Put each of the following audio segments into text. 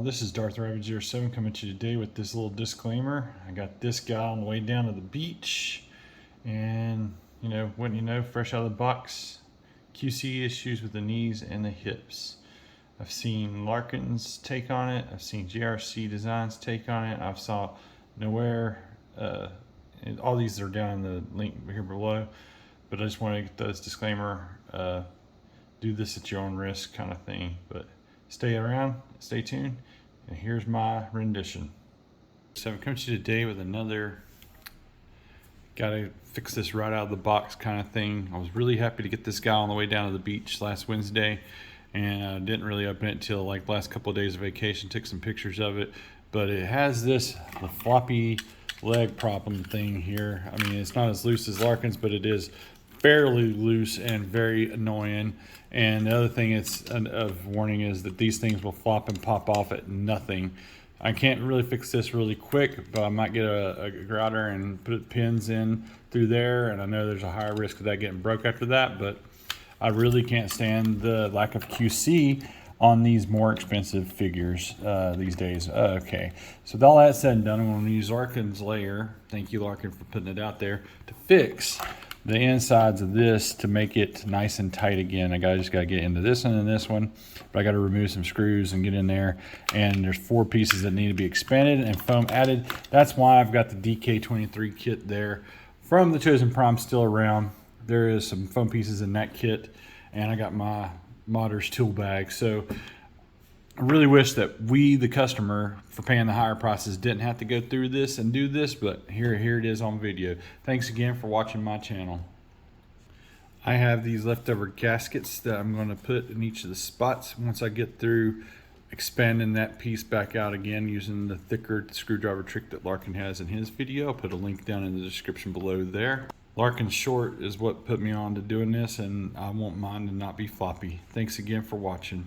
This is Darth Rabbit 07 coming to you today with this little disclaimer. I got this guy on the way down to the beach, and wouldn't you know, fresh out of the box, QC issues with the knees and the hips. I've seen Larkins take on it. I've seen JRC Designs take on it. I've saw Nori. All these are down in the link here below. But I just want to get this disclaimer. Do this at your own risk kind of thing. But stay around, stay tuned, and here's my rendition. So I'm coming to you today with another gotta fix this right out of the box kind of thing. I was really happy to get this guy on the way down to the beach last Wednesday, and I didn't really open it till like the last couple of days of vacation. Took some pictures of it, but it has the floppy leg problem thing here. I mean, it's not as loose as Larkins, but it is fairly loose and very annoying. And the other thing of warning is that these things will flop and pop off at nothing. I can't really fix this really quick, but I might get a grouter and put pins in through there, and I know there's a higher risk of that getting broke after that, but I really can't stand the lack of QC on these more expensive figures these days. Okay, so with all that said and done, I'm going to use Larkin's layer, thank you Larkin for putting it out there, to fix the insides of this to make it nice and tight again. I just got to get into this one and this one, but I got to remove some screws and get in there. And there's 4 pieces that need to be expanded and foam added. That's why I've got the DK23 kit there from the Chosen Prime still around. There is some foam pieces in that kit, and I got my modder's tool bag. So I really wish that we, the customer, for paying the higher prices, didn't have to go through this and do this, but here it is on video. Thanks again for watching my channel. I have these leftover gaskets that I'm going to put in each of the spots once I get through expanding that piece back out again using the thicker screwdriver trick that Larkin has in his video. I'll put a link down in the description below there. Larkin's short is what put me on to doing this, and I want mine to not be floppy. Thanks again for watching.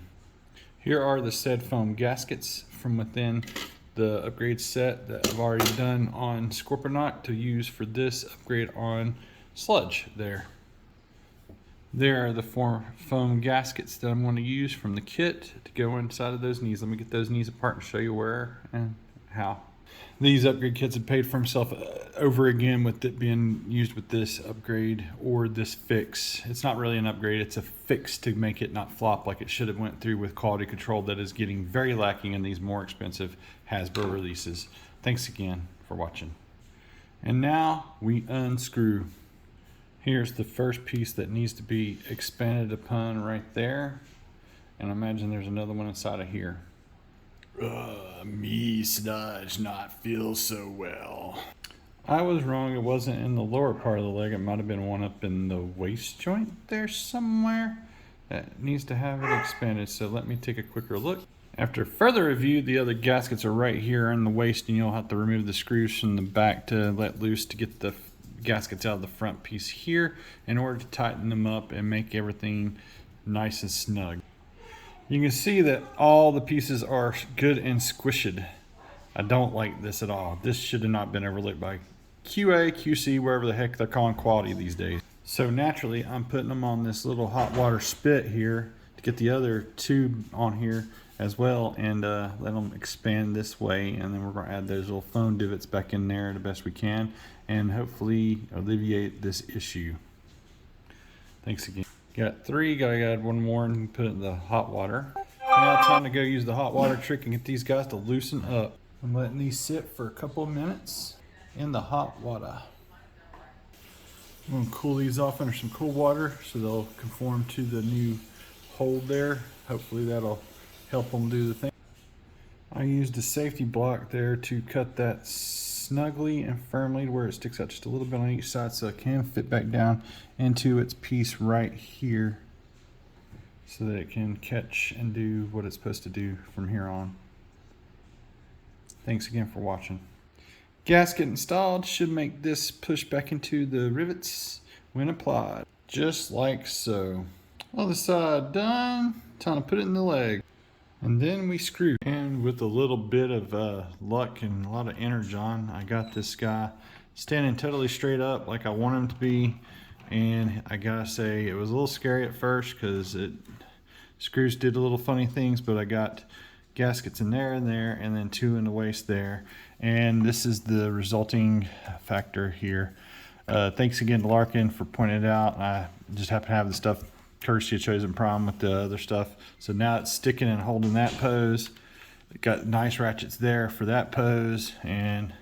Here are the said foam gaskets from within the upgrade set that I've already done on Scorpionaut to use for this upgrade on Sludge there. There are the 4 foam gaskets that I'm going to use from the kit to go inside of those knees. Let me get those knees apart and show you where and how. These upgrade kits have paid for himself over again with it being used with this upgrade or this fix. It's not really an upgrade, it's a fix to make it not flop like it should have went through with quality control that is getting very lacking in these more expensive Hasbro releases. Thanks again for watching. And now we unscrew. Here's the first piece that needs to be expanded upon right there. And imagine there's another one inside of here. Me, Sludge, not feel so well. I was wrong, it wasn't in the lower part of the leg. It might have been one up in the waist joint there somewhere that needs to have it expanded. So let me take a quicker look. After further review, the other gaskets are right here in the waist, and you'll have to remove the screws from the back to let loose to get the gaskets out of the front piece here in order to tighten them up and make everything nice and snug. You can see that all the pieces are good and squished. I don't like this at all. This should have not been overlooked by QA, QC, wherever the heck they're calling quality these days. So naturally, I'm putting them on this little hot water spit here to get the other tube on here as well, and let them expand this way. And then we're going to add those little foam divots back in there the best we can, and hopefully alleviate this issue. Thanks again. Got 3, gotta add 1 more and put it in the hot water. Now time to go use the hot water trick and get these guys to loosen up. I'm letting these sit for a couple of minutes in the hot water. I'm gonna cool these off under some cool water so they'll conform to the new hold there. Hopefully that'll help them do the thing. I used a safety block there to cut that snugly and firmly to where it sticks out just a little bit on each side so it can fit back down into its piece right here so that it can catch and do what it's supposed to do from here on. Thanks again for watching. Gasket installed should make this push back into the rivets when applied, just like so. Other side done, time to put it in the leg. And then we screw. And with a little bit of luck and a lot of energon, I got this guy standing totally straight up like I want him to be. And I gotta say, it was a little scary at first because screws did a little funny things, but I got gaskets in there and there, and then 2 in the waist there. And this is the resulting factor here. Thanks again to Larkin for pointing it out. I just happen to have the stuff courtesy of Chosen Prime with the other stuff. So now it's sticking and holding that pose. It got nice ratchets there for that pose, and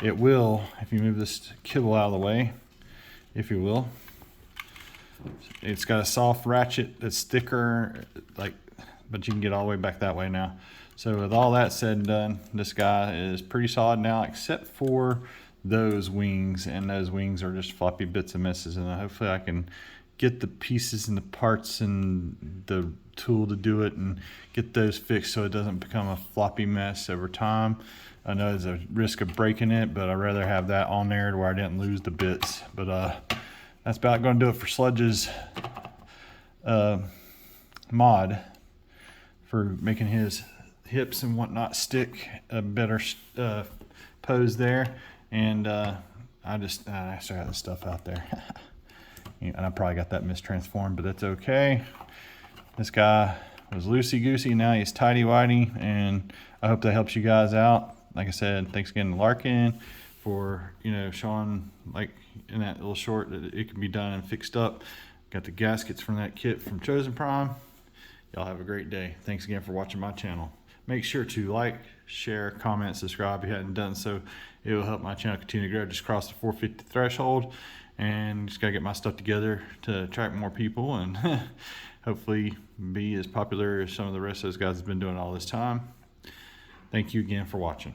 it will, if you move this kibble out of the way, if you will, it's got a soft ratchet that's thicker, like, but you can get all the way back that way now. So with all that said and done, this guy is pretty solid now, except for those wings, and those wings are just floppy bits and messes, and hopefully I can get the pieces and the parts and the tool to do it and get those fixed so it doesn't become a floppy mess over time. I know there's a risk of breaking it, but I'd rather have that on there to where I didn't lose the bits. But that's about going to do it for Sludge's mod for making his hips and whatnot stick a better pose there. And I still got the stuff out there. And I probably got that mistransformed, but that's okay. This guy was loosey-goosey, now he's tighty-whitey, and I hope that helps you guys out. Like I said, thanks again to Larkin for, you know, showing, like in that little short, that it can be done and fixed up. Got the gaskets from that kit from Chosen Prime. Y'all have a great day. Thanks again for watching my channel. Make sure to like, share, comment, subscribe if you hadn't done so. It will help my channel continue to grow. Just cross the 450 threshold, and just gotta get my stuff together to attract more people and hopefully be as popular as some of the rest of those guys have been doing all this time. Thank you again for watching.